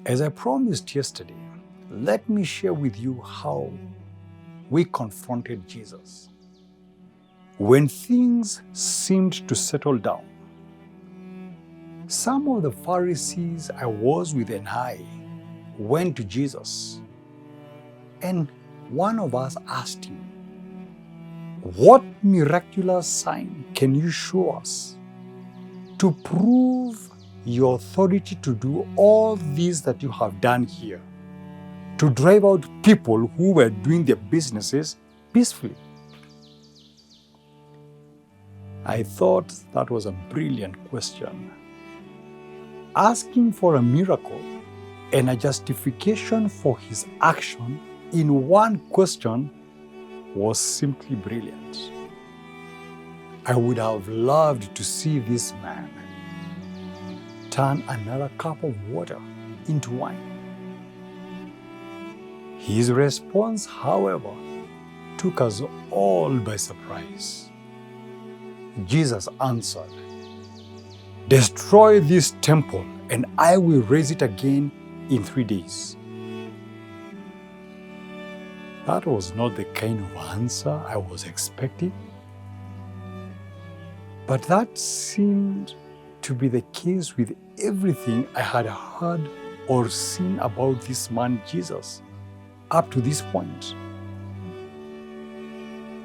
As I promised yesterday, let me share with you how we confronted Jesus. When things seemed to settle down, some of the Pharisees I was with and I went to Jesus, and one of us asked him, "What miraculous sign can you show us to prove your authority to do all this that you have done here, to drive out people who were doing their businesses peacefully?" I thought that was a brilliant question. Asking for a miracle and a justification for his action in one question was simply brilliant. I would have loved to see this man turn another cup of water into wine. His response, however, took us all by surprise. Jesus answered, "Destroy this temple, and I will raise it again in 3 days." That was not the kind of answer I was expecting, but that seemed to be the case with everything I had heard or seen about this man Jesus up to this point.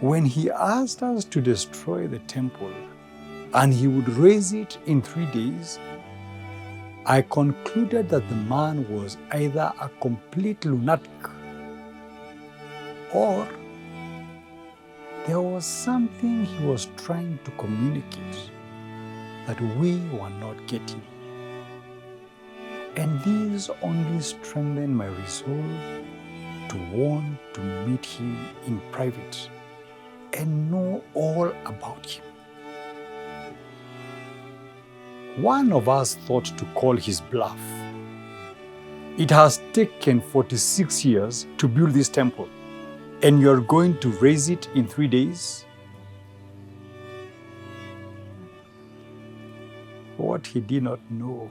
When he asked us to destroy the temple and he would raise it in 3 days, I concluded that the man was either a complete lunatic or there was something he was trying to communicate that we were not getting. And this only strengthened my resolve to want to meet him in private and know all about him. One of us thought to call his bluff. It has taken 46 years to build this temple, and you're going to raise it in 3 days? What he did not know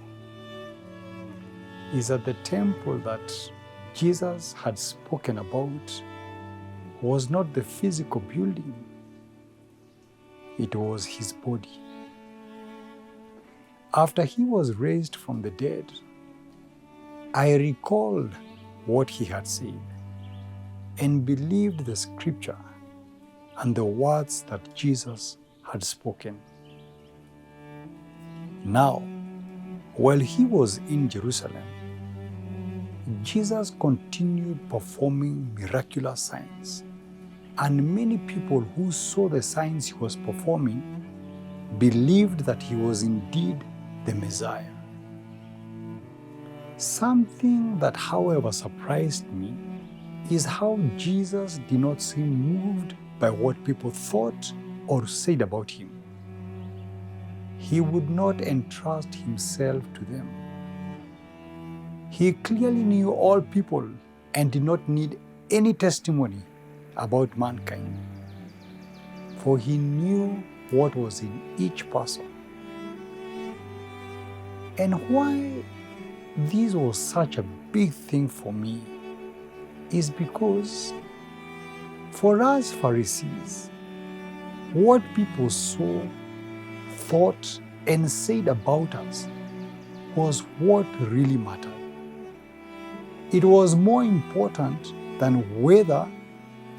is that the temple that Jesus had spoken about was not the physical building, it was his body. After he was raised from the dead, I recalled what he had said and believed the scripture and the words that Jesus had spoken. Now, while he was in Jerusalem, Jesus continued performing miraculous signs, and many people who saw the signs he was performing believed that he was indeed the Messiah. Something that, however, surprised me is how Jesus did not seem moved by what people thought or said about him. He would not entrust himself to them. He clearly knew all people and did not need any testimony about mankind, for he knew what was in each person. And why this was such a big thing for me is because for us Pharisees, what people saw, thought, and said about us was what really mattered. It was more important than whether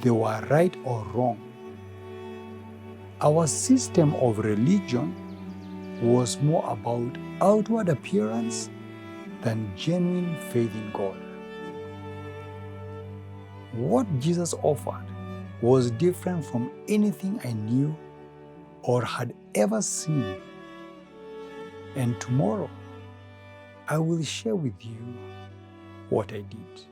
they were right or wrong. Our system of religion was more about outward appearance than genuine faith in God. What Jesus offered was different from anything I knew or had ever seen. And tomorrow, I will share with you what I did.